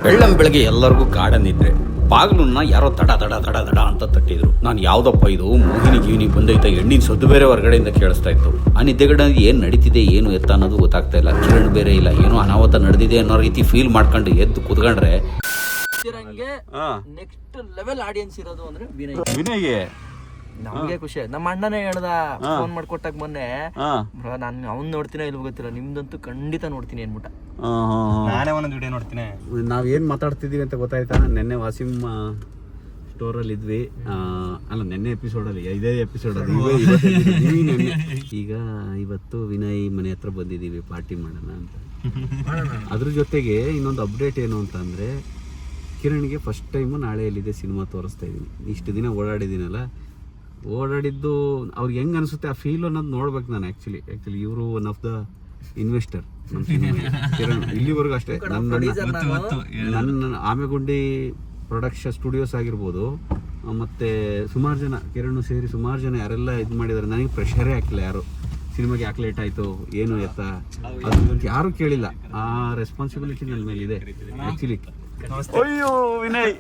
ಬೆಳಗ್ಗೆ ಎಲ್ಲರಿಗೂ ಗಾರ್ಡನ್ ಇದ್ರೆ ಬಾಗಿಲನ್ನ ಯಾರೋ ದಡ ದಡ ದಡ ದಡ ಅಂತ ತಟ್ಟಿದ್ರು. ನಾನು ಯಾವ್ದಪ್ಪ ಇದು ಮೋಹಿನಿ ಗೀನಿ ಬಂದೈತ ಎಣ್ಣಿನ ಸದ್ದು ಬೇರೆ ಹೊರಗಡೆಯಿಂದ ಕೇಳಿಸ್ತಾ ಇತ್ತು. ಆ ನಿದ್ದೆಗಡೆ ಏನು ನಡೀತಿದೆ ಏನು ಎತ್ತ ಅನ್ನೋದು ಗೊತ್ತಾಗ್ತಾ ಇಲ್ಲ. ಕಿರಣ್ ಬೇರೆ ಇಲ್ಲ, ಏನೋ ಅನಾಹುತ ನಡೆದಿದೆ ಅನ್ನೋ ರೀತಿ ಫೀಲ್ ಮಾಡ್ಕೊಂಡು ಎದ್ದು ಕೂತ್ಕೊಂಡ್ರೆ ನೆಕ್ಸ್ಟ್ ಲೆವೆಲ್ ಆಡಿಯನ್ಸ್ ಇರೋದು ಅಂದ್ರೆ ವಿನಯ್ಗೆ ನಮ್ಗೆ ಖುಷಿ. ನಮ್ಮ ಅಣ್ಣನೇ ಹೇಳ್ದ ಫೋನ್ ಮಾಡ್ಕೊಟ್ಟಾಗ ಮೊನ್ನೆ, ನಾನು ಅವ್ನ್ ನೋಡ್ತೀನ ಇಲ್ವ ಗೊತ್ತಿಲ್ಲ, ನಿಮ್ದಂತೂ ಖಂಡಿತ ನೋಡ್ತೀನಿ ಅನ್ಬಿಟ್ಟ. ನಾನೇ ಒಂದೊಂದು ವಿಡಿಯೋ ನೋಡ್ತೀನಿ. ನಾವೇನು ಮಾತಾಡ್ತಿದ್ದೀವಿ ಅಂತ ಗೊತ್ತಾಯ್ತಾ? ನೆನ್ನೆ ವಾಸಿಮ್ ಸ್ಟೋರಲ್ಲಿ ಇದ್ವಿ. ಅಲ್ಲ, ನೆನ್ನೆ ಎಪಿಸೋಡಲ್ಲಿ, ಇದೇ ಎಪಿಸೋಡಲ್ಲಿ ಈಗ ಇವತ್ತು ವಿನಯ್ ಮನೆ ಹತ್ರ ಬಂದಿದ್ದೀವಿ ಪಾರ್ಟಿ ಮಾಡೋಣ ಅಂತ. ಅದ್ರ ಜೊತೆಗೆ ಇನ್ನೊಂದು ಅಪ್ಡೇಟ್ ಏನು ಅಂತ ಅಂದರೆ, ಕಿರಣ್ಗೆ ಫಸ್ಟ್ ಟೈಮು ನಾಳೆ ಎಲ್ಲಿದೆ ಸಿನಿಮಾ ತೋರಿಸ್ತಾ ಇದ್ದೀನಿ. ಇಷ್ಟು ದಿನ ಓಡಾಡಿದ್ದೀನಲ್ಲ, ಓಡಾಡಿದ್ದು ಅವ್ರಿಗೆ ಹೆಂಗೆ ಅನಿಸುತ್ತೆ ಆ ಫೀಲ್ ಅನ್ನೋದು ನೋಡ್ಬೇಕು ನಾನು. ಆ್ಯಕ್ಚುಲಿ ಇವರು ಒನ್ ಆಫ್ ದ ಇನ್ವೆಸ್ಟರ್ ನಮ್ಮ ಸಿನಿಮಾ. ಕಿರಣ್ ಇಲ್ಲಿವರೆಗೂ ಅಷ್ಟೇ ನನ್ನ ಆಮೆಗುಂಡಿ ಪ್ರೊಡಕ್ಷನ್ ಸ್ಟುಡಿಯೋಸ್ ಆಗಿರ್ಬೋದು, ಮತ್ತು ಸುಮಾರು ಜನ ಕಿರಣ್ ಸೇರಿ ಸುಮಾರು ಜನ ಯಾರೆಲ್ಲ ಇದು ಮಾಡಿದ್ದಾರೆ. ನನಗೆ ಪ್ರೆಷರೇ ಹಾಕಿಲ್ಲ ಯಾರು, ಸಿನಿಮಾಗೆ ಯಾಕೆ ಲೇಟ್ ಆಯಿತು ಏನು ಎತ್ತ ಅದು ಯಾರೂ ಕೇಳಿಲ್ಲ. ಆ ರೆಸ್ಪಾನ್ಸಿಬಿಲಿಟಿ ನನ್ನ ಮೇಲೆ ಇದೆ ಆ್ಯಕ್ಚುಲಿ. ಅಯ್ಯೋ ವಿನಯ್,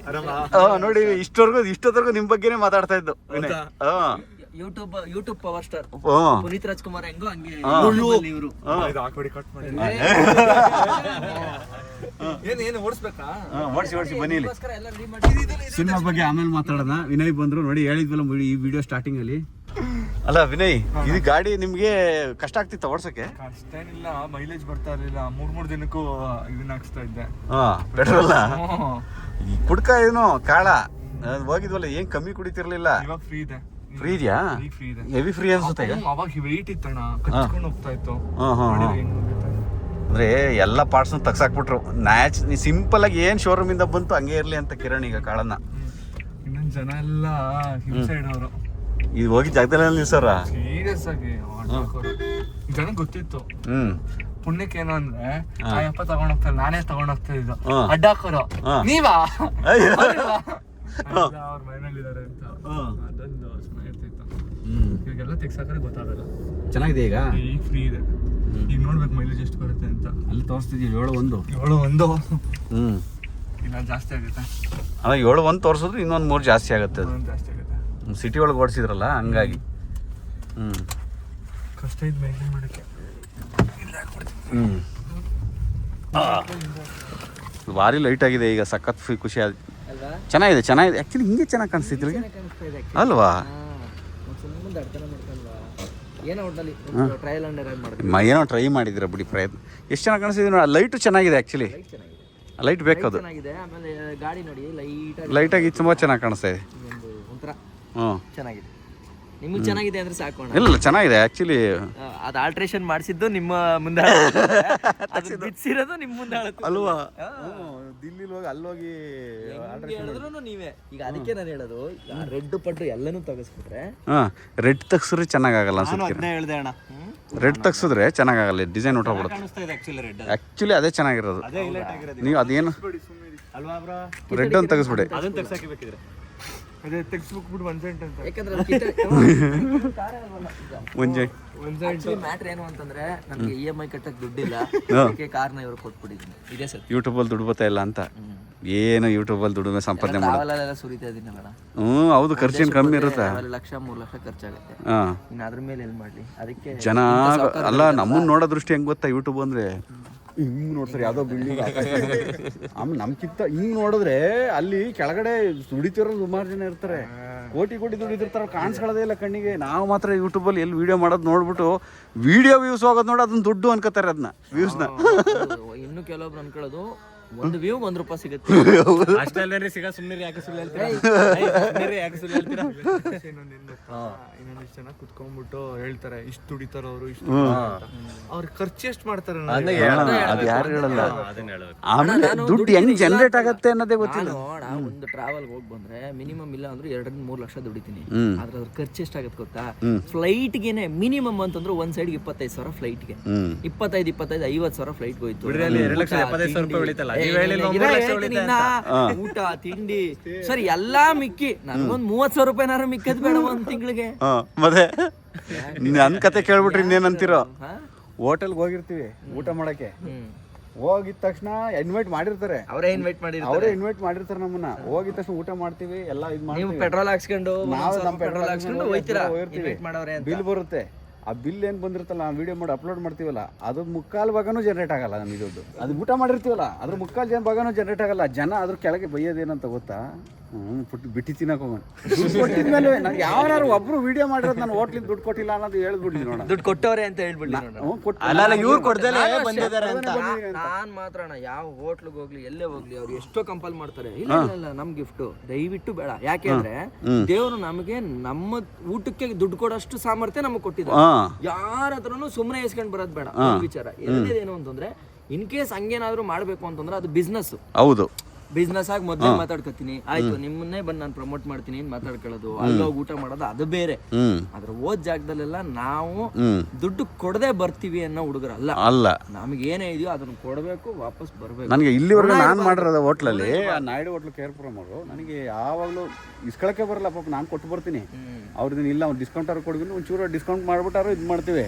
ನೋಡಿ ಇಷ್ಟೊತ್ತವರೆಗೂ ನಿಮ್ಮ ಬಗ್ಗೆನೇ ಮಾತಾಡ್ತಾ ಇದ್ದು Vinay. YouTube power star Puneeth Rajkumar ಹೆಂಗೋ ಹಂಗೆ ಇವರು ಏನು ಓಡಿಸ್ಬೇಕಾ? ಓಡಿಸಿ ಬನ್ನಿ. ಸಿನಿಮಾ ಬಗ್ಗೆ ಆಮೇಲೆ ಮಾತಾಡೋಣ. ವಿನಯ್ ಬಂದ್ರು ನೋಡಿ, ಹೇಳಿದ್ವಲ್ಲ ಈ ವಿಡಿಯೋ ಸ್ಟಾರ್ಟಿಂಗ್ ಅಲ್ಲಿ. ಅಲ್ಲ ವಿನಯ್, ಇದು ಗಾಡಿ ನಿಮ್ಗೆ ಕಷ್ಟ ಆಗ್ತಿತ್ತ ಓಡ್ಸಕ್ಕೆ? ಕಷ್ಟ ಏನಿಲ್ಲ, ಮೈಲೇಜ್ ಬರ್ತಾ ಇರ್ಲಿಲ್ಲ. ಮೂರ್ ದಿನಕ್ಕೂ ಇದನ್ನ ಹಾಕ್ಸ್ತಾ ಇದ್ದೆ. ಪೆಟ್ರೋಲ್ ಈ ಕುಡ್ಕ ಏನೋ ಕಾಳ ಹೋಗಿದ್ವಲ್ಲ, ಏನ್ ಕಮ್ಮಿ ಕುಡಿತಿರ್ಲಿಲ್ಲ. ಇವಾಗ ಫ್ರೀ ಇದೆ. ಫ್ರೀ ಇದೆಯಾ? ಹೆವಿ ಫ್ರೀ ಅನ್ಸುತ್ತೆ ಈಗ. ಅವಾಗ ವೆಯ್ಟ್ ಇತ್ತಣ್ಣ, ಕಚ್ಕೊಂಡು ಹೋಗ್ತಾ ಇತ್ತು. ಅಂದ್ರೆ ಎಲ್ಲ ಪಾರ್ಟ್ಸ್ ತಗ್ಸಾಕ್ಬಿಟ್ರು. ಸಿಂಪಲ್ ಆಗಿ ಏನ್ ಶೋರೂಮ್ ಇಂದ ಬಂತು ಹಂಗೆ ಇರ್ಲಿ ಅಂತ ಕಿರಣ್ ಈಗ ಕಾಳನ್ನ. ಇನ್ನೊಂದ್ ಜನ ಎಲ್ಲ ಹಿಂಸೆ ಇಡೋರು. ಇದು ಹೋಗಿ ಜಾಗದಲ್ಲಿ ನಿಲ್ಸರ ಸೀರಿಯಸ್ ಆಗಿ ಜನ ಗೊತ್ತಿತ್ತು. ಪುಣ್ಯಕ್ಕೆ ಏನು ಅಂದ್ರೆ, ಅಯ್ಯಪ್ಪ ತಗೊಂಡ್ ಹೋಗ್ತಾರೆ, ನಾನೇ ತಗೊಂಡ್ ಹೋಗ್ತಾ ಇದ್ದು. ಅಡ್ಡ ಹಾಕೋರು ನೀವಾ ಅವ್ರ ಮೈನಲ್ಲಿದ್ದಾರೆ ಅಂತ ಅದೊಂದು ಸುಮ್ಮನೆ ಇರ್ತಿತ್ತು. ಇವಾಗೆಲ್ಲ ತೆಗ್ಸಾಕ್ರೆ ಗೊತ್ತಾಗಲ್ಲ. ಚೆನ್ನಾಗಿದೆ ಈಗ ಫ್ರೀ ಇದೆ. ಈಗ ನೋಡ್ಬೇಕು ಮೈಲೇಜ್ ಎಷ್ಟು ಬರುತ್ತೆ ಅಂತ. ಅಲ್ಲಿ ತೋರಿಸ್ತಿದ್ದೀವಿ 7.1 ಇನ್ನ ಜಾಸ್ತಿ ಆಗುತ್ತೆ. ಅಲ್ಲ 7.1 ತೋರಿಸಿದ್ರು ಇನ್ನೊಂದು 3 ಜಾಸ್ತಿ ಆಗುತ್ತೆ. ಅದು ಜಾಸ್ತಿ ಆಗುತ್ತೆ. ಸಿಟಿ ಒಳಗೆ ಓಡಿಸಿದ್ರಲ್ಲ ಹಂಗಾಗಿ. ಕಷ್ಟ ಇದು ಮೇಂಟೈನ್ ಮಾಡೋಕ್ಕೆ. ಭಾರಿ ಲೈಟ್ ಆಗಿದೆ ಈಗ, ಸಖತ್ ಖುಷಿ ಆದ. ಚೆನ್ನಾಗಿದೆ ಆ್ಯಕ್ಚುಲಿ. ಹಿಂಗೆ ಚೆನ್ನಾಗಿ ಕಾಣಿಸ್ತಿತ್ತು ಅಲ್ವಾ? ಏನೋ ಟ್ರೈ ಮಾಡಿದಿರ ಬಿಡಿ ಪ್ರಯತ್ನ. ಎಷ್ಟು ಚೆನ್ನಾಗಿ ಕಾಣಿಸ್ತಿದೆ ನೋಡಿ. ಲೈಟು ಚೆನ್ನಾಗಿದೆ ಆ್ಯಕ್ಚುಲಿ. ಲೈಟ್ ಬೇಕದು. ಲೈಟಾಗಿ ತುಂಬ ಚೆನ್ನಾಗಿ ಕಾಣಿಸ್ತಾ ಇದೆ. ಚೆನ್ನಾಗಿದೆ. ನಿಮ್ಗೆ ಚೆನ್ನಾಗಿದೆ ಅಂದ್ರೆ ಸಾಕು. ಇಲ್ಲ ಚೆನ್ನಾಗಿದೆ ಆ್ಯಕ್ಚುಲಿ. ಅದು ಆಲ್ಟ್ರೇಷನ್ ಮಾಡಿಸಿದ್ದು ನಿಮ್ಮ ಮುಂದೆ, ಬಿಚ್ಚಿರೋದು ನಿಮ್ಮ ಮುಂದೆ ಅಲ್ವಾ? ದಿಲ್ಲಿಲಿ ಹೋಗಿ ಅಲ್ಲೋಗಿ ಹೇಳಿದ್ರು ನೀವೇ. ಈಗ ಅದಕ್ಕೆ ನಾನು ಹೇಳೋದು, ರೆಡ್ ಪಟ್ಟು ಎಲ್ಲನೂ ತೆಗೆಸ್ಬಿಟ್ರೆ, ರೆಡ್ ತೆಗ್ಸಿದ್ರೆ ಚೆನ್ನಾಗಲ್ಲ ಅನ್ಸುತ್ತೆ. ರೆಡ್ ತೆಗ್ಸಿದ್ರೆ ಚೆನ್ನಾಗಲ್ಲ, ಡಿಸೈನ್ ಹೊಟ್ಟೋಗ್ಬಿಡುತ್ತೆ. ಆ್ಯಕ್ಚುಲಿ ಅದೇ ಚೆನ್ನಾಗಿರೋದು. ನೀವು ಅದೇನು ರೆಡ್ ಅಂತ ತೆಗೆಸ್ಬಿಡಿ. ಅದೇ ತೆಗ್ಸ್ಬಿಟ್ಬಿಟ್ಟು ಒಂದ್ ಸೆಂಟ್ ಅಂತ. ಯಾಕಂದ್ರೆ ಮ್ಯಾಟ್ರ್ ಏನು ಅಂತಂದ್ರೆ, ನಮ್ಗೆ EMI ಕಟ್ಟಕ್ ದುಡ್ಡಿಲ್ಲ, ಅದಕ್ಕೆ ಕಾರ್ನ ಇವ್ರು ಕೊಟ್ಬಿಟ್ಟಿದ್ದೀನಿ. ಇದೇ ಸರ್ ಯೂಟ್ಯೂಬಲ್ಲಿ ದುಡ್ಡು ಬರ್ತಾ ಇಲ್ಲ ಅಂತ. ಏನು ಯೂಟ್ಯೂಬಲ್ಲಿ ದುಡಿಮೆ ಸಂಪಾದನೆ ಮಾಡೋಲ್ಲ, ಸುರಿತಾ ಇದೀನಿ ಮೇಡಮ್. ಹೌದು, ಖರ್ಚೇನು ಕಮ್ಮಿ ಇರುತ್ತೆ. 2 ಲಕ್ಷ 3 ಲಕ್ಷ ಖರ್ಚಾಗುತ್ತೆ. ಇನ್ನು ಅದ್ರ ಮೇಲೆ ಎಲ್ಲಿ ಮಾಡ್ಲಿ? ಅದಕ್ಕೆ ಜನ ಅಲ್ಲ, ನಮ್ಮನ್ನ ನೋಡೋ ದೃಷ್ಟಿ ಹೆಂಗ್ ಗೊತ್ತಾ? ಯೂಟ್ಯೂಬ್ ಅಂದ್ರೆ ಹಿಂಗ್ ನೋಡ್ತಾರೆ, ಯಾವ್ದೋ ಬಿಲ್ಡಿಂಗ್. ಆಮೇಲೆ ನಮ್ಕಿಂತ ಹಿಂಗ್ ನೋಡಿದ್ರೆ ಅಲ್ಲಿ ಕೆಳಗಡೆ ದುಡಿತಿರೋ ಸುಮಾರು ಜನ ಇರ್ತಾರೆ. ಕೋಟಿ ದುಡಿತಿರ್ತಾರೆ, ಕಾಣಿಸ್ಕೊಳ್ಳೋದೇ ಇಲ್ಲ ಕಣ್ಣಿಗೆ. ನಾವು ಮಾತ್ರ ಯೂಟ್ಯೂಬಲ್ಲಿ ಎಲ್ಲಿ ವಿಡಿಯೋ ಮಾಡೋದು ನೋಡ್ಬಿಟ್ಟು ವಿಡಿಯೋ ವ್ಯೂಸ್ ಹೋಗೋದು ನೋಡಿ ಅದನ್ನ ದುಡ್ಡು ಅನ್ಕೋತಾರೆ. ಅದನ್ನ ವ್ಯೂಸ್ನ ಇನ್ನು ಕೆಲವೊಬ್ರು ಅನ್ಕೊಳ್ಳೋದು, ಒಂದು ವ್ಯೂ 1 ರೂಪಾಯಿ ಸಿಗುತ್ತೆ ಅಷ್ಟೇ. ಸಿಗ ಸುಮ್ಮನೆ ಯಾಕೆ ಸುಳ್ಳು ಹೇಳ್ತೀರಾ? ಇನ್ನೊಂದಿಷ್ಟು ಜನ ಕುತ್ಕೊಂಡ್ಬಿಟ್ಟು ಹೇಳ್ತಾರೆ, ಇಷ್ಟು ದುಡಿತಾರ ಅವರು, ಇಷ್ಟು ಅವ್ರ ಖರ್ಚು ಎಷ್ಟು ಮಾಡ್ತಾರೆ ಅದು ಯಾರು ಹೇಳಲ್ಲ. ಆಮೇಲೆ ದುಡ್ಡು ಹೆಂಗ್ ಜನರೇಟ್ ಆಗತ್ತೆ ಅನ್ನೋದೇ ಗೊತ್ತಿಲ್ಲ. ಒಂದು ಟ್ರಾವೆಲ್ ಹೋಗಿ ಬಂದ್ರೆ ಮಿನಿಮಮ್ ಇಲ್ಲ ಅಂದ್ರೆ 2-3 ಲಕ್ಷ ದುಡಿತೀನಿ. ಆದ್ರೆ ಅದ್ರ ಖರ್ಚು ಎಷ್ಟಾಗತ್ತೆ ಗೊತ್ತಾ? ಫ್ಲೈಟ್ಗೆನೆ ಮಿನಿಮಮ್ ಅಂತಂದ್ರೆ ಒಂದ್ ಸೈಡ್ಗೆ 25,000 ಫ್ಲೈಟ್ಗೆ, 25,000-50,000 ಫ್ಲೈಟ್ಗೆ ಹೋಯ್ತು. ಊಟ ತಿಂಡಿ ಸರಿ ಎಲ್ಲಾ ಮಿಕ್ಕಿ ನನ್ಗೊಂದ್ 30,000 ರೂಪಾಯಿನಾರು ಮಿಕ್ಕದ್ ಬೇಡ ಒಂದ್ ತಿಂಗಳಿಗೆ. ಮತ್ತೆ ನನ್ ಕತೆ ಕೇಳ್ಬಿಟ್ರಿ ಇನ್ನೇನಂತೀರೋ? ಹೋಟೆಲ್ಗೆ ಹೋಗಿರ್ತೀವಿ ಊಟ ಮಾಡಕ್ಕೆ, ಹೋಗಿದ ತಕ್ಷಣ ಇನ್ವೈಟ್ ಮಾಡಿರ್ತಾರೆ, ಅವರೇ ಇನ್ವೈಟ್ ಮಾಡಿರ್ತಾರೆ. ಅವರೇ ಇನ್ವೈಟ್ ಮಾಡಿರ್ತಾರೆ ನಮ್ಮನ್ನ. ಹೋಗಿದ ತಕ್ಷಣ ಊಟ ಮಾಡ್ತೀವಿ, ಎಲ್ಲ ಇದು ನೀವು ಮಾಡ್ತೀವಿ. ಪೆಟ್ರೋಲ್ ಹಾಕ್ಸ್ಕೊಂಡು ನಾವು ನಮ್ಮ ಪೆಟ್ರೋಲ್ ಹಾಕ್ಸ್ಕೊಂಡು ಹೋಯ್ತೀರಾ, ಹೋಗಿರ್ತೀವಿ. ಇನ್ವೈಟ್ ಮಾಡವ್ರೆ ಅಂತ. ಬಿಲ್ ಬರುತ್ತೆ, ಆ ಬಿಲ್ ಏನು ಬಂದಿರುತ್ತಲ್ಲ ನಾವು ವಿಡಿಯೋ ಮಾಡಿ ಅಪ್ಲೋಡ್ ಮಾಡ್ತೀವಲ್ಲ, ಅದು ಮುಕ್ಕಾಲು ಭಾಗನೂ ಜನರೇಟ್ ಆಗಲ್ಲ ನಮಗೆ. ಅದು ಊಟ ಮಾಡಿರ್ತೀವಲ್ಲ ಅದ್ರ ಮುಕ್ಕಾಲು ಭಾಗನೂ ಜನರೇಟ್ ಆಗಲ್ಲ. ಜನ ಅದ್ರ ಕೆಳಗೆ ಬೈಯೋದೇನಂತ ಗೊತ್ತಾ? ಬಿಟ್ಟು ತಿನ್ನಕ್ ಹೋಗೋಣ. ದುಡ್ಡು ಕೊಟ್ಟಿದ್ಮೇಲೆ ನಾನು ಯಾರು ಒಬ್ರು ವಿಡಿಯೋ ಮಾಡಿರೋದು ನಾನು ಹೋಟ್ಲಿಂದ ದುಡ್ಡು ಕೊಟ್ಟಿಲ್ಲ ಅನ್ನೋದು ಹೇಳ್ಬಿಡ್ಲಿ ನೋಡ. ದುಡ್ಡು ಕೊಟ್ಟವ್ರೆ ಅಂತ ಹೇಳ್ಬಿಡ್ಲಿ ಇವ್ರು ಕೊಡ್ದಲೆ ಬಂದಿದ್ದಾರೆ ಅಂತ. ನಾನ್ ಮಾತ್ರ ಅಣ್ಣ ಯಾವ ಹೋಟ್ಲಿಗೆ ಹೋಗ್ಲಿ ಎಲ್ಲೇ ಹೋಗ್ಲಿ ಅವ್ರು ಎಷ್ಟೋ ಕಂಪಲ್ ಮಾಡ್ತಾರೆ. ಇಲ್ಲ ಇಲ್ಲ ನಮ್ ಗಿಫ್ಟ್ ದಯವಿಟ್ಟು ಬೇಡ. ಯಾಕೆ ಅಂದ್ರೆ ದೇವರು ನಮಗೆ ನಮ್ಮ ಊಟಕ್ಕೆ ದುಡ್ಡು ಕೊಡೋಷ್ಟು ಸಾಮರ್ಥ್ಯ ನಮಗೆ ಕೊಟ್ಟಿದ್ದಾರೆ. ಯಾರ ಹತ್ರನು ಸುಮ್ಮನೆ ಇಸ್ಕೊಂಡ್ ಬರೋದ್ ಬೇಡ. ವಿಚಾರ ಎರಡನೇದೇನು ಅಂತಂದ್ರೆ ಇನ್ ಕೇಸ್ ಹಂಗೇನಾದ್ರು ಮಾಡ್ಬೇಕು ಅಂತಂದ್ರೆ ಅದು ಬಿಸ್ನೆಸ್. ಹೌದು, ಬಿಸ್ನೆಸ್ ಆಗಿ ಮೊದ್ಲೇ ಮಾತಾಡ್ಕೊತೀನಿ, ಆಯ್ತು ನಿಮ್ಮನ್ನೇ ಬಂದು ನಾನು ಪ್ರಮೋಟ್ ಮಾಡ್ತೀನಿ ಅಂತ ಮಾತಾಡ್ಕೊಳ್ಳೋದು, ಅಲ್ಲೋಗಿ ಊಟ ಮಾಡೋದು ಅದು ಬೇರೆ. ಅದ್ರ ಓದ್ ಜಾಗದಲ್ಲೆಲ್ಲ ನಾವು ದುಡ್ಡು ಕೊಡದೆ ಬರ್ತೀವಿ ಅನ್ನೋ ಹುಡುಗರಲ್ಲ. ಅಲ್ಲ, ನಮ್ಗೆ ಏನೇ ಇದೆಯೋ ಅದನ್ನ ಕೊಡ್ಬೇಕು, ವಾಪಸ್ ಬರ್ಬೇಕು. ನನಗೆ ಇಲ್ಲಿವರೆಗೂ ನಾನು ಮಾಡಿರೋದು ಹೋಟ್ಲಲ್ಲಿ, ನಾಯ್ಡು ಹೋಟ್ಲು ಕೇರ್ಪುರಮ್ ಅವರು ನನಗೆ ಯಾವಾಗಲೂ ಇಸ್ಕೊಳಕ್ಕೆ ಬರಲ್ಲ. ಪಾಪ ನಾನು ಕೊಟ್ಟು ಬರ್ತೀನಿ, ಅವ್ರದ್ದು ಇಲ್ಲ ಅವ್ನು ಡಿಸ್ಕೌಂಟ್ ಅವ್ರು ಕೊಡ್ತೀನಿ, ಒಂಚೂರು ಡಿಸ್ಕೌಂಟ್ ಮಾಡ್ಬಿಟ್ಟಾರು ಇದು ಮಾಡ್ತೀವಿ.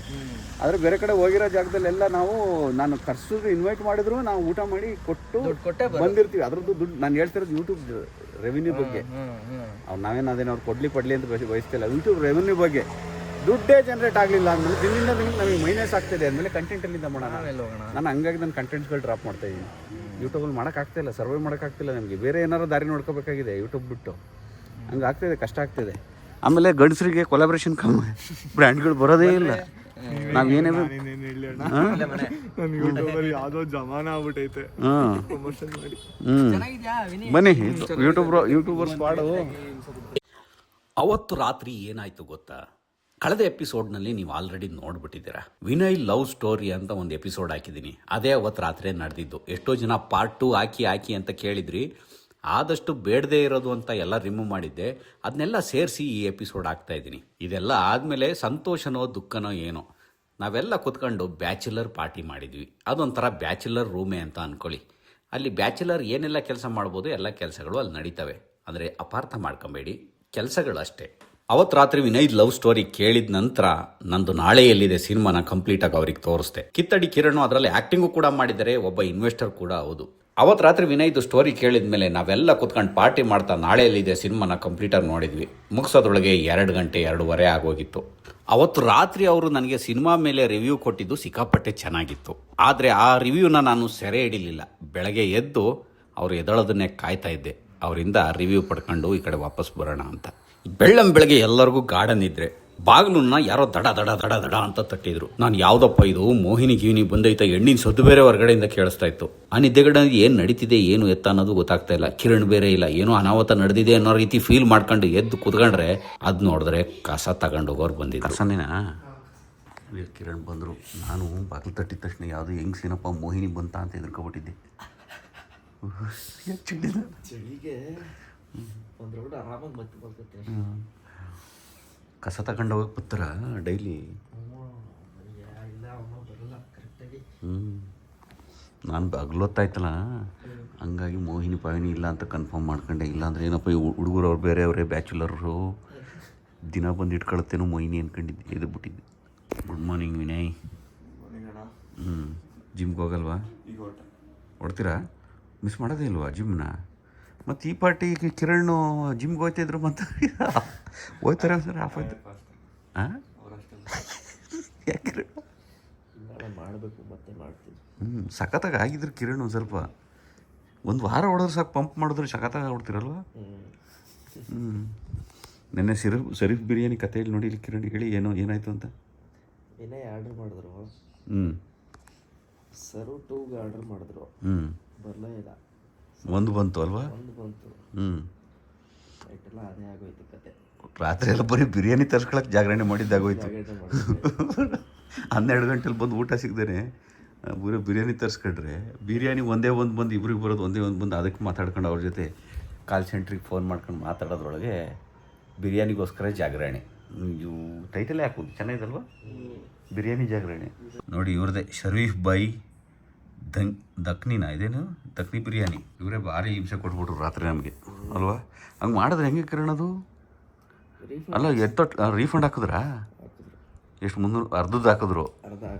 ಆದರೆ ಬೇರೆ ಕಡೆ ಹೋಗಿರೋ ಜಾಗದಲ್ಲೆಲ್ಲ ನಾವು ನಾನು ಕರ್ಸಿದ್ರು ಇನ್ವೈಟ್ ಮಾಡಿದ್ರು ನಾವು ಊಟ ಮಾಡಿ ಕೊಟ್ಟು ಬಂದಿರ್ತೀವಿ. ಅದ್ರದ್ದು ದುಡ್ಡು ನಾನು ಹೇಳ್ತಿರೋದು ಯೂಟ್ಯೂಬ್ ರೆವಿನ್ಯೂ ಬಗ್ಗೆ. ಅವ್ರು ನಾವೇನು ಅವ್ರು ಕೊಡ್ಲಿ ಅಂತ ಬಯಸ್ತಿಲ್ಲ. ಯೂಟ್ಯೂಬ್ ರೆವಿನ್ಯೂ ಬಗ್ಗೆ ದುಡ್ಡೇ ಜನರೇಟ್ ಆಗಲಿಲ್ಲ ಅಂದಮೇಲೆ ದಿನದಿಂದ ದಿನಕ್ಕೆ ನಮಗೆ ಮೈನಸ್ ಆಗ್ತಿದೆ ಅಂದಮೇಲೆ ಕಂಟೆಂಟಲ್ಲಿಂದ ಮಾಡೋಣ. ನಾನು ಹಂಗಾಗಿ ನನ್ನ ಕಂಟೆಂಟ್ಸ್ಗಳು ಡ್ರಾಪ್ ಮಾಡ್ತಾ ಇದ್ದೀನಿ. ಯೂಟ್ಯೂಬಲ್ಲಿ ಮಾಡೋಕ್ಕಾಗ್ತಿಲ್ಲ, ಸರ್ವೇ ಮಾಡೋಕ್ಕಾಗ್ತಿಲ್ಲ ನಮಗೆ. ಬೇರೆ ಏನಾರು ದಾರಿ ನೋಡ್ಕೋಬೇಕಾಗಿದೆ ಯೂಟ್ಯೂಬ್ ಬಿಟ್ಟು. ಹಂಗೆ ಆಗ್ತಿದೆ, ಕಷ್ಟ ಆಗ್ತಿದೆ. ಆಮೇಲೆ ಗಂಡಸರಿಗೆ ಕೊಲಾಬ್ರೇಷನ್ ಕಮ್ಮಿ, ಬ್ರ್ಯಾಂಡ್ಗಳು ಬರೋದೇ ಇಲ್ಲ. ನಾವೇನೇ ಯಾವ್ದೋ ಜಮಾನ ಆಗ್ಬಿಟ್ಟೈತೆ. ಬನ್ನಿ ಯೂಟ್ಯೂಬರ್ಸ್ ಪಾಡು. ಅವತ್ತು ರಾತ್ರಿ ಏನಾಯ್ತು ಗೊತ್ತಾ? ಕಳೆದ ಎಪಿಸೋಡ್ನಲ್ಲಿ ನೀವು ಆಲ್ರೆಡಿ ನೋಡ್ಬಿಟ್ಟಿದ್ದೀರಾ. ವಿನಯ್ ಲವ್ ಸ್ಟೋರಿ ಅಂತ ಒಂದು ಎಪಿಸೋಡ್ ಹಾಕಿದ್ದೀನಿ. ಅದೇ ಅವತ್ತು ರಾತ್ರಿ ನಡೆದಿದ್ದು. ಎಷ್ಟೋ ಜನ ಪಾರ್ಟ್ 2 ಹಾಕಿ ಅಂತ ಕೇಳಿದ್ರಿ. ಆದಷ್ಟು ಬೇಡದೇ ಇರೋದು ಅಂತ ಎಲ್ಲ ರಿಮೂವ್ ಮಾಡಿದ್ದೆ, ಅದನ್ನೆಲ್ಲ ಸೇರಿಸಿ ಈ ಎಪಿಸೋಡ್ ಆಗ್ತಾ ಇದ್ದೀನಿ. ಇದೆಲ್ಲ ಆದಮೇಲೆ ಸಂತೋಷನೋ ದುಃಖನೋ ಏನೋ ನಾವೆಲ್ಲ ಕೂತ್ಕೊಂಡು ಬ್ಯಾಚುಲರ್ ಪಾರ್ಟಿ ಮಾಡಿದ್ವಿ. ಅದೊಂಥರ ಬ್ಯಾಚುಲರ್ ರೂಮೇ ಅಂತ ಅಂದ್ಕೊಳ್ಳಿ. ಅಲ್ಲಿ ಬ್ಯಾಚುಲರ್ ಏನೆಲ್ಲ ಕೆಲಸ ಮಾಡ್ಬೋದು ಎಲ್ಲ ಕೆಲಸಗಳು ಅಲ್ಲಿ ನಡೀತವೆ. ಅಂದರೆ ಅಪಾರ್ಥ ಮಾಡ್ಕೊಬೇಡಿ, ಕೆಲಸಗಳು ಅಷ್ಟೇ. ಅವತ್ತು ರಾತ್ರಿ ವಿನಯ್ ಲವ್ ಸ್ಟೋರಿ ಕೇಳಿದ ನಂತರ ನಂದು ನಾಳೆ ಎಲ್ಲಿದೆ ಸಿನಿಮಾನ ಕಂಪ್ಲೀಟಾಗಿ ಅವ್ರಿಗೆ ತೋರಿಸ್ದೆ. ಕಿತ್ತಡಿ ಕಿರಣ್ ಅದರಲ್ಲಿ ಆ್ಯಕ್ಟಿಂಗು ಕೂಡ ಮಾಡಿದ್ದಾರೆ, ಒಬ್ಬ ಇನ್ವೆಸ್ಟರ್ ಕೂಡ ಹೌದು. ಅವತ್ತು ರಾತ್ರಿ ವಿನಯ್ದು ಸ್ಟೋರಿ ಕೇಳಿದ ಮೇಲೆ ನಾವೆಲ್ಲ ಕೂತ್ಕೊಂಡು ಪಾರ್ಟಿ ಮಾಡ್ತಾ ನಾಳೆ ಎಲ್ಲಿದೆ ಸಿನಿಮಾನ ಕಂಪ್ಲೀಟಾಗಿ ನೋಡಿದ್ವಿ. ಮುಗಿಸೋದ್ರೊಳಗೆ 2 ಗಂಟೆ 2:15 ಆಗೋಗಿತ್ತು. ಅವತ್ತು ರಾತ್ರಿ ಅವರು ನನಗೆ ಸಿನಿಮಾ ಮೇಲೆ ರಿವ್ಯೂ ಕೊಟ್ಟಿದ್ದು ಸಿಕ್ಕಾಪಟ್ಟೆ ಚೆನ್ನಾಗಿತ್ತು. ಆದರೆ ಆ ರಿವ್ಯೂನ ನಾನು ಸೆರೆ ಹಿಡಿಲಿಲ್ಲ. ಬೆಳಗ್ಗೆ ಎದ್ದು ಅವರು ಎದಳೋದನ್ನೇ ಕಾಯ್ತಾ ಇದ್ದೆ, ಅವರಿಂದ ರಿವ್ಯೂ ಪಡ್ಕೊಂಡು ಈ ಕಡೆ ವಾಪಸ್ ಬರೋಣ ಅಂತ. ಬೆಳಗ್ಗೆ ಎಲ್ಲರಿಗೂ ಗಾರ್ಡನ್ ಇದ್ರೆ ಬಾಗಿಲನ್ನ ಯಾರೋ ದಡ ದಡ ದಡ ದಡ ಅಂತ ತಟ್ಟಿದ್ರು. ನಾನು ಯಾವುದಪ್ಪ ಇದು ಮೋಹಿನಿ ಗೀವಿನಿ ಬಂದೈತ, ಎಣ್ಣಿನ ಸದ್ದು ಬೇರೆ ಹೊರಗಡೆಯಿಂದ ಕೇಳಿಸ್ತಾ ಇತ್ತು. ಆ ನಿದ್ದೆಗಡೆ ಏನು ನಡೀತಿದೆ ಏನು ಎತ್ತ ಅನ್ನೋದು ಗೊತ್ತಾಗ್ತಾ ಇಲ್ಲ. ಕಿರಣ್ ಬೇರೆ ಇಲ್ಲ, ಏನೋ ಅನಾಹುತ ನಡೆದಿದೆ ಅನ್ನೋ ರೀತಿ ಫೀಲ್ ಮಾಡ್ಕೊಂಡು ಎದ್ದು ಕುತ್ಕೊಂಡ್ರೆ ಅದು ನೋಡಿದ್ರೆ ಕಸ ತಗೊಂಡೋಗೋರು ಬಂದಿದ್ರು. ಕಸನೇನಾ? ಕಿರಣ್ ಬಂದರು. ನಾನು ಬಾಗಿಲು ತಟ್ಟಿದ ತಕ್ಷಣ ಯಾವುದೋ ಹೆಂಗ್ಸೇನಪ್ಪ ಮೋಹಿನಿ ಬಂತ ಅಂತ ಹೆದರ್ಕೊಬಿಟ್ಟಿದ್ದೆ. ಚಳಿಗೆ ಒಂದು ರೌಂಡ್ ಆರಾಮಾಗಿ ಮತ್ತೆ ಬರ್ತೈತೆ. ಕಸ ತಗೊಂಡು ಹೋಗಕ್ಕೆ ಬರ್ತಾರ ಡೈಲಿ? ನಾನು ಬಾಗ್ಲೊತ್ತಾಯ್ತಲ್ಲ, ಹಂಗಾಗಿ ಮೋಹಿನಿ ಪಾವಿನಿ ಇಲ್ಲ ಅಂತ ಕನ್ಫರ್ಮ್ ಮಾಡ್ಕೊಂಡೆ. ಇಲ್ಲಾಂದ್ರೆ ಏನಪ್ಪ ಈ ಹುಡುಗರು ಅವ್ರು ಬೇರೆ ಅವರೇ ಬ್ಯಾಚುಲರು ದಿನ ಬಂದು ಇಟ್ಕೊಳತ್ತೇನೋ ಮೋಹಿನಿ ಅಂದ್ಕೊಂಡಿದ್ದೆ, ಎದ್ದು ಬಿಟ್ಟಿದ್ದೆ. Good morning Vinay. ಜಿಮ್ಗೆ ಹೋಗಲ್ವಾ? ಹೊಡ್ತೀರಾ? ಮಿಸ್ ಮಾಡೋದೇ ಇಲ್ವಾ ಜಿಮ್ನ? ಮತ್ತು ಈ ಪಾರ್ಟಿ ಕಿರಣ್ ಜಿಮ್ಗೆ ಹೋಗ್ತಿದ್ರು ಮತ್ತು ಹೋಗ್ತಾರೆ ಸರ್ ಆಫ್ ಆಯ್ತು. ಹಾಂ, ಯಾಕೆ ಮಾಡಬೇಕು ಮತ್ತೆ ಮಾಡ್ತೀವಿ. ಸಖತ್ತಾಗಿ ಆಗಿದ್ರು ಕಿರಣ್. ಒಂದು ಸ್ವಲ್ಪ ಒಂದು ವಾರ ಹೊಡೆದ್ರೆ ಸಾಕು, ಪಂಪ್ ಮಾಡಿದ್ರೆ ಸಖತ್ತಾಗಿ ಹೊಡ್ತಿರಲ್ವ? ನೆನ್ನೆ ಶರೀಫ್ ಬಿರಿಯಾನಿ ಕತೆ ಹೇಳಿ ನೋಡಿ ಕಿರಣ್, ಹೇಳಿ ಏನಾಯ್ತು ಅಂತ. ಏನೇ ಆರ್ಡರ್ ಮಾಡಿದ್ರು, ಸರ್ವ್ 2ಗೆ ಆರ್ಡರ್ ಮಾಡಿದ್ರು, ಬರಲೇ ಇಲ್ಲ. ಒಂದು ಬಂತು ಅಲ್ವಾ? ಒಂದು ಬಂತು. ನೈಟೆಲ್ಲ ಅದೇ ಆಗೋಯ್ತು ಕತೆ. ರಾತ್ರಿ ಎಲ್ಲ ಬರೀ ಬಿರಿಯಾನಿ ತರ್ಸ್ಕೊಳಕ್ಕೆ ಜಾಗರಣೆ ಮಾಡಿದ್ದಾಗೋಯ್ತು. 12 ಗಂಟೆಲಿ ಬಂದು ಊಟ ಸಿಗ್ದೇನೆ ಬರೀ ಬಿರಿಯಾನಿ ತರಿಸ್ಕೊಂಡ್ರೆ, ಬಿರಿಯಾನಿ ಒಂದೇ ಒಂದು ಬಂದು ಇಬ್ರಿಗೆ ಬರೋದು ಒಂದೇ ಒಂದು ಬಂದು ಅದಕ್ಕೆ ಮಾತಾಡ್ಕೊಂಡು ಅವ್ರ ಜೊತೆ ಕಾಲ್ ಸೆಂಟ್ರಿಗೆ ಫೋನ್ ಮಾಡ್ಕೊಂಡು ಮಾತಾಡೋದ್ರೊಳಗೆ ಬಿರಿಯಾನಿಗೋಸ್ಕರ ಜಾಗರಣೆ. ಇವು ಟೈಟಲೇ ಹಾಕೋದು ಚೆನ್ನಾಗಿದಲ್ವ? ಬಿರಿಯಾನಿ ಜಾಗರಣೆ ನೋಡಿ. ಇವ್ರದ್ದೇ ಶರೀಫ್ ಬಾಯಿ ದಕ್ನಿನ ಇದೇನು ದಕ್ನಿ ಬಿರಿಯಾನಿ. ಇವರೇ ಭಾರಿ ಹಿಂಸೆ ಕೊಟ್ಬಿಟ್ರು ರಾತ್ರಿ ನಮಗೆ ಅಲ್ವಾ? ಹಂಗೆ ಮಾಡಿದ್ರೆ ಹೆಂಗೆ ಕಿರಣ್ ಅದು? ಅಲ್ಲ ರೀಫಂಡ್ ಹಾಕಿದ್ರಾ? ಎಷ್ಟು 300 ಅರ್ಧದ್ದು ಹಾಕಿದ್ರು.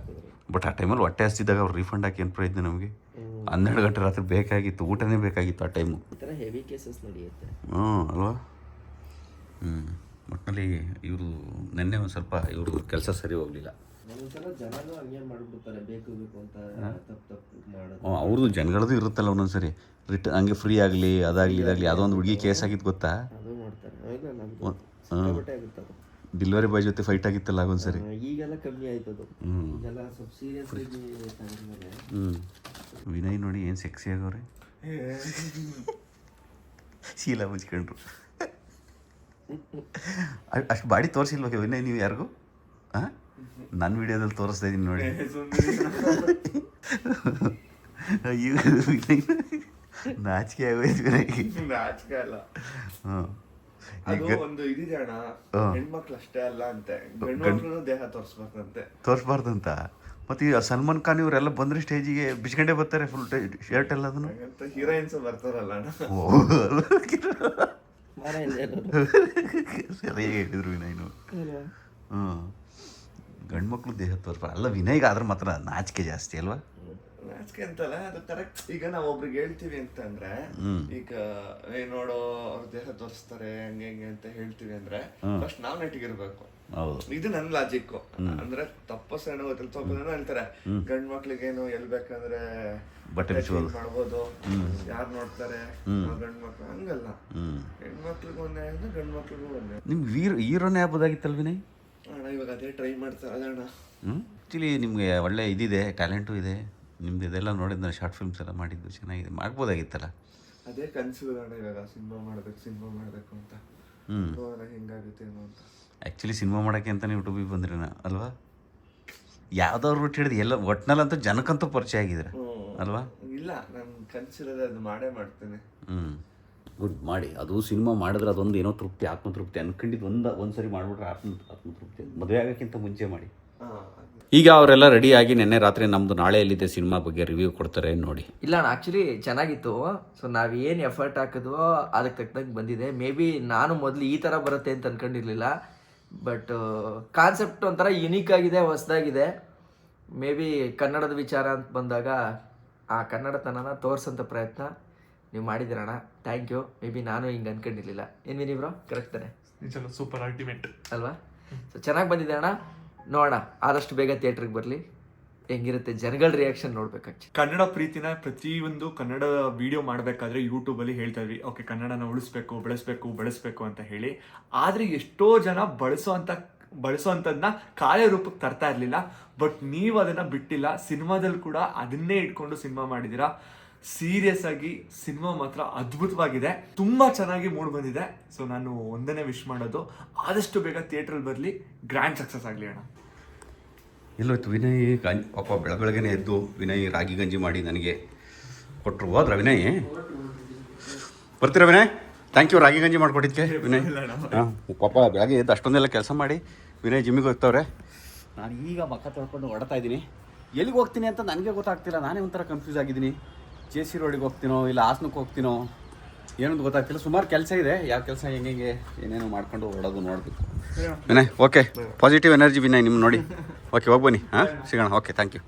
ಬಟ್ ಆ ಟೈಮಲ್ಲಿ ಹೊಟ್ಟೆ ಹಸ್ತಿದ್ದಾಗ ಅವ್ರು ರೀಫಂಡ್ ಹಾಕಿ ಏನು ಪ್ರಯತ್ನ ನಮಗೆ? 12 ಗಂಟೆ ರಾತ್ರಿ ಬೇಕಾಗಿತ್ತು, ಊಟನೇ ಬೇಕಾಗಿತ್ತು ಆ ಟೈಮು. ಈ ಥರ ಹೆವಿ ಕೇಸಸ್ ನಡೆಯುತ್ತೆ. ಅಲ್ವಾ. ಒಟ್ಟಿನಲ್ಲಿ ಇವರು ನೆನ್ನೆ ಒಂದು ಸ್ವಲ್ಪ ಇವ್ರದ್ದು ಕೆಲಸ ಸರಿ ಹೋಗಲಿಲ್ಲ. ಒಂದೊಂದ್ಸಲ ಜನನೂ ಹಂಗೆ ಮಾಡಿಬಿಡ್ತಾರೆ, ಬೇಕು ಅಂತ ತಪ್ಪು ಮಾಡೋದು. ಅವ್ರದ್ದು ಜನಗಳದ್ದು ಇರುತ್ತಲ್ಲ ಒಂದೊಂದ್ಸರಿ ಹಂಗೆ ಫ್ರೀ ಆಗಲಿ ಅದಾಗಲಿ ಇದಾಗಲಿ. ಅದೊಂದು ಹುಡುಗಿ ಕೇಸ್ ಆಗಿತ್ತು ಗೊತ್ತಾ? ಅದು ಮಾಡ್ತಾರೆ. ಡೆಲಿವರಿ ಬಾಯ್ ಜೊತೆ ಫೈಟ್ ಆಗಿತ್ತಲ್ಲ ಆಗೊಂದ್ಸರಿ. ಈಗೆಲ್ಲ ಕಮ್ಮಿ ಆಯ್ತದು, ಈಗೆಲ್ಲ ಸ್ವಲ್ಪ ಸೀರಿಯಸ್ ಆಗಿ ತಗೊಂಡ್ಮೇಲೆ. ವಿನಯ್ ನೋಡಿ ಏನು ಸೆಕ್ಸಿ ಆಗವ್ರೆ, ಶೀಲ ಮುಚ್ಕೊಂಡ್ರು. ಅಷ್ಟು ಬಾಡಿ ತೋರಿಸಿಲ್ವ ವಿನಯ್ ನೀವು ಯಾರಿಗೂ? ಹಾಂ, ನನ್ನ ವಿಡಿಯೋದಲ್ಲಿ ತೋರಿಸ್ತಾ ಇದ್ದೀನಿ ನೋಡಿ. ಅಯ್ಯೋ ವಿನಯ್ ನಾಚಿಕೆ ಆಗೋಯ್ತು ವಿನಯ್. ನಾಚಿಕೆ ಅಲ್ಲ, ಅದು ಒಂದು ಇದಿದೆ ಅಣ್ಣ, ಹೆಣ್ಮಕ್ಳು ಅಷ್ಟೇ ಅಲ್ಲ ಅಂತೆ, ಗಂಡು ದೇಹ ತೋರಿಸ್ಬಾರ್ದಂತ. ಮತ್ತೆ ಈ ಸಲ್ಮಾನ್ ಖಾನ್ ಇವರೆಲ್ಲ ಬಂದ್ರೆ ಸ್ಟೇಜಿಗೆ ಬಿಚ್ಕೊಂಡೇ ಬರ್ತಾರೆ, ಫುಲ್ ಶರ್ಟ್ ಎಲ್ಲ. ಅದನ್ನು ಹೀರೋಯಿನ್ಸ್ ಬರ್ತಾರಲ್ಲ ಅಣ್ಣ. ಸರಿಯಾಗಿ ಹೇಳಿದ್ರು ವಿನಯ್ನು. ಗಂಡು ಮಕ್ಳು ದೇಹ ತೋರಿಸ್ಬಾರ್ದು ಅಲ್ಲ. ವಿನಯ್ಗೆ ಆದ್ರೆ ಮಾತ್ರ ನಾಚಿಕೆ ಜಾಸ್ತಿ ಅಲ್ವಾ? ನಾಚಿಕೆ ಅಂತಲ್ಲ, ಅದು ಕರೆಕ್ಟ್. ಈಗ ನಾವು ಒಬ್ರಿಗೆ ಹೇಳ್ತೀವಿ ಅಂತಂದ್ರೆ, ಈಗ ನೋಡೋ ಅವ್ರ ದೇಹ ತೋರಿಸ್ತಾರೆ ಹಂಗೆ ಹಂಗೆ ಅಂತ ಹೇಳ್ತೀವಿ ಅಂದ್ರೆ ಫಸ್ಟ್ ನಾವ್ ನೆಟ್ಟಿಗಿರ್ಬೇಕು. ಇದು ನನ್ ಲಾಜಿಕ್. ಅಂದ್ರೆ ತಪ್ಪಸ್ಸೇನೋ ಗೊತ್ತಿಲ್ಲ, ಸ್ವಲ್ಪ ಜನ ಹೇಳ್ತಾರೆ ಗಂಡ್ ಮಕ್ಳಿಗೇನು ಎಲ್ ಬೇಕಂದ್ರೆ ಬಟ್ಟೆ ಮಾಡ್ಬೋದು, ಯಾರು ನೋಡ್ತಾರೆ ಗಂಡ್ ಮಕ್ಳು. ಹಂಗಲ್ಲ, ಹೆಣ್ಮಕ್ಳಿಗೂ ಒಂದೇ ಅಂದ್ರೆ ಗಂಡ್ ಮಕ್ಳಿಗೂ ಒಂದೇ. ನಿಮ್ ಹೀರೋನೇ ಆಗ್ಬೋದಾಗಿತ್ತಲ್ ವಿನಯ್? ಅಣ್ಣ ಇವಾಗ ಅದೇ ಟ್ರೈ ಮಾಡ್ತಾರೆ ಅದಣ್ಣ. ಆ್ಯಕ್ಚುಲಿ ನಿಮಗೆ ಒಳ್ಳೆ ಇದಿದೆ, ಟ್ಯಾಲೆಂಟು ಇದೆ ನಿಮ್ದು. ಇದೆಲ್ಲ ನೋಡಿದ್ನ ಶಾರ್ಟ್ ಫಿಲ್ಮ್ಸ್ ಎಲ್ಲ ಮಾಡಿದ್ದು ಚೆನ್ನಾಗಿದೆ, ಮಾಡ್ಬೋದಾಗಿತ್ತಲ್ಲ. ಅದೇ ಕನಸು ಅಣ್ಣ, ಇವಾಗ ಸಿನಿಮಾ ಮಾಡಬೇಕು ಅಂತ. ಹೆಂಗಾಗುತ್ತೆ ಏನೋ ಅಂತ. ಆ್ಯಕ್ಚುಲಿ ಸಿನಿಮಾ ಮಾಡೋಕ್ಕೆ ಅಂತಲೇ ಯೂಟ್ಯೂಬಿಗೆ ಬಂದ್ರಿ ಅಲ್ವಾ? ಯಾವ್ದಾದ್ರು ರೂಟ್ ಹಿಡಿದು ಎಲ್ಲ ಒಟ್ಟಿನಲ್ಲಂತೂ ಜನಕ್ಕಂತೂ ಪರಿಚಯ ಆಗಿದ್ರೆ ಅಲ್ವಾ? ಇಲ್ಲ, ನಾನು ಕನಸಿರೋದು ಅದು ಮಾಡೇ ಮಾಡ್ತೇನೆ. ಗುಡ್ ಮಾಡಿ. ಅದು ಸಿನಿಮಾ ಮಾಡಿದ್ರೆ ಅದೊಂದು ಏನೋ ತೃಪ್ತಿ, ಆತ್ಮತೃಪ್ತಿ. ಅನ್ಕೊಂಡಿದ್ದು ಒಂದ್ಸರಿ ಮಾಡಿಬಿಟ್ರೆ ಆತ್ಮತೃಪ್ತಿ. ಮದುವೆ ಆಗೋಕ್ಕಿಂತ ಮುಂಚೆ ಮಾಡಿ. ಈಗ ಅವರೆಲ್ಲ ರೆಡಿಯಾಗಿ ನಿನ್ನೆ ರಾತ್ರಿ ನಮ್ದು ನಾಳೆ ಎಲ್ಲಿದೆ ಸಿನಿಮಾ ಬಗ್ಗೆ ರಿವ್ಯೂ ಕೊಡ್ತಾರೆ ನೋಡಿ. ಇಲ್ಲ ಅಣ್ಣ, ಆ್ಯಕ್ಚುಲಿ ಚೆನ್ನಾಗಿತ್ತು. ಸೊ ನಾವೇನು ಎಫರ್ಟ್ ಹಾಕಿದ್ವೋ ಅದಕ್ಕೆ ತಕ್ಕಂಗೆ ಬಂದಿದೆ. ಮೇ ಬಿ ನಾನು ಮೊದಲು ಈ ಥರ ಬರುತ್ತೆ ಅಂತ ಅನ್ಕೊಂಡಿರ್ಲಿಲ್ಲ, ಬಟ್ ಕಾನ್ಸೆಪ್ಟ್ ಒಂಥರ ಯುನೀಕ್ ಆಗಿದೆ, ಹೊಸದಾಗಿದೆ. ಮೇ ಬಿ ಕನ್ನಡದ ವಿಚಾರ ಅಂತ ಬಂದಾಗ ಆ ಕನ್ನಡತನನ ತೋರಿಸೋಂಥ ಪ್ರಯತ್ನ ನೀವು ಮಾಡಿದ್ದೀರಣ್ಣ, ಥ್ಯಾಂಕ್ ಯು. ಮೇ ಬಿ ನಾನು ಹಿಂಗೆ ಅನ್ಕೊಂಡಿರ್ಲಿಲ್ಲ. ಏನು ನೀವ್ರು ಕರೆಕ್ಟ್ ತಾನೆ? ಸೂಪರ್ ಅಲ್ಟಿಮೇಟ್ ಅಲ್ವಾ? ಸೊ ಚೆನ್ನಾಗಿ ಬಂದಿದೆ ಅಣ್ಣ. ನೋಡೋಣ, ಆದಷ್ಟು ಬೇಗ ಥಿಯೇಟ್ರಿಗೆ ಬರಲಿ. ಹೆಂಗಿರುತ್ತೆ ಜನಗಳ ರಿಯಾಕ್ಷನ್ ನೋಡ್ಬೇಕಾಗ್ತದೆ. ಕನ್ನಡ ಪ್ರೀತಿನ ಪ್ರತಿಯೊಂದು ಕನ್ನಡ ವಿಡಿಯೋ ಮಾಡಬೇಕಾದ್ರೆ ಯೂಟ್ಯೂಬಲ್ಲಿ ಹೇಳ್ತಾ ಇದ್ವಿ, ಓಕೆ ಕನ್ನಡನ ಉಳಿಸ್ಬೇಕು, ಬೆಳೆಸ್ಬೇಕು ಅಂತ ಹೇಳಿ. ಆದರೆ ಎಷ್ಟೋ ಜನ ಬಳಸೋಂಥದ್ದನ್ನ ಕಾರ್ಯರೂಪಕ್ಕೆ ತರ್ತಾ ಇರಲಿಲ್ಲ. ಬಟ್ ನೀವು ಅದನ್ನು ಬಿಟ್ಟಿಲ್ಲ, ಸಿನಿಮಾದಲ್ಲಿ ಕೂಡ ಅದನ್ನೇ ಇಟ್ಕೊಂಡು ಸಿನಿಮಾ ಮಾಡಿದ್ದೀರಾ. ಸೀರಿಯಸ್ ಆಗಿ ಸಿನಿಮಾ ಮಾತ್ರ ಅದ್ಭುತವಾಗಿದೆ, ತುಂಬಾ ಚೆನ್ನಾಗಿ ಮೂಡ್ ಬಂದಿದೆ. ಸೊ ನಾನು ಒಂದನೇ ವಿಶ್ ಮಾಡೋದು, ಆದಷ್ಟು ಬೇಗ ಥಿಯೇಟ್ರಲ್ಲಿ ಬರಲಿ, ಗ್ರ್ಯಾಂಡ್ ಸಕ್ಸಸ್ ಆಗಲಿ ಅಣ್ಣ. ಎಲ್ಲೋಯ್ತು ವಿನಯ್? ಪಾಪ ಬೆಳಗ್ಗೆನೇ ಎದ್ದು ವಿನಯ್ ರಾಗಿ ಗಂಜಿ ಮಾಡಿ ನನಗೆ ಕೊಟ್ಟರು. ಹೋದ್ರ ವಿನಯ್? ಬರ್ತೀರಾ ವಿನಯ್? ಥ್ಯಾಂಕ್ ಯು ರಾಗಿ ಗಂಜಿ ಮಾಡಿಕೊಟ್ಟಿದ್ಕೆ ವಿನಯ್. ಹಾಂ, ಪಾಪ ಬೆಳಗ್ಗೆ ಎದ್ದು ಅಷ್ಟೊಂದೆಲ್ಲ ಕೆಲಸ ಮಾಡಿ ವಿನಯ್ ಜಿಮ್ಮಿಗೆ ಹೋಗ್ತವ್ರೆ. ನಾನು ಈಗ ಮಕ್ಕ ತೊಳ್ಕೊಂಡು ಹೊಡ್ತಾ ಇದ್ದೀನಿ. ಎಲ್ಲಿಗೆ ಹೋಗ್ತೀನಿ ಅಂತ ನನಗೆ ಗೊತ್ತಾಗ್ತಿಲ್ಲ. ನಾನೇ ಒಂಥರ ಕನ್ಫ್ಯೂಸ್ ಆಗಿದ್ದೀನಿ. JC ರೋಡಿಗೆ ಹೋಗ್ತೀನೋ ಇಲ್ಲ ಹಾಸನಕ್ಕೆ ಹೋಗ್ತೀನೋ ಏನೊಂದು ಗೊತ್ತಾಗ್ತಿಲ್ಲ. ಸುಮಾರು ಕೆಲಸ ಇದೆ, ಯಾವ ಕೆಲಸ ಹೆಂಗೆ ಏನೇನೋ ಮಾಡ್ಕೊಂಡು ಹೊಡೋದು ನೋಡಬೇಕು. Vinay okay, positive energy Vinay ನಿಮ್ಮ ನೋಡಿ. ಓಕೆ, ಹೋಗಿ ಬನ್ನಿ. ಹಾಂ, ಸಿಗೋಣ. Okay, thank you.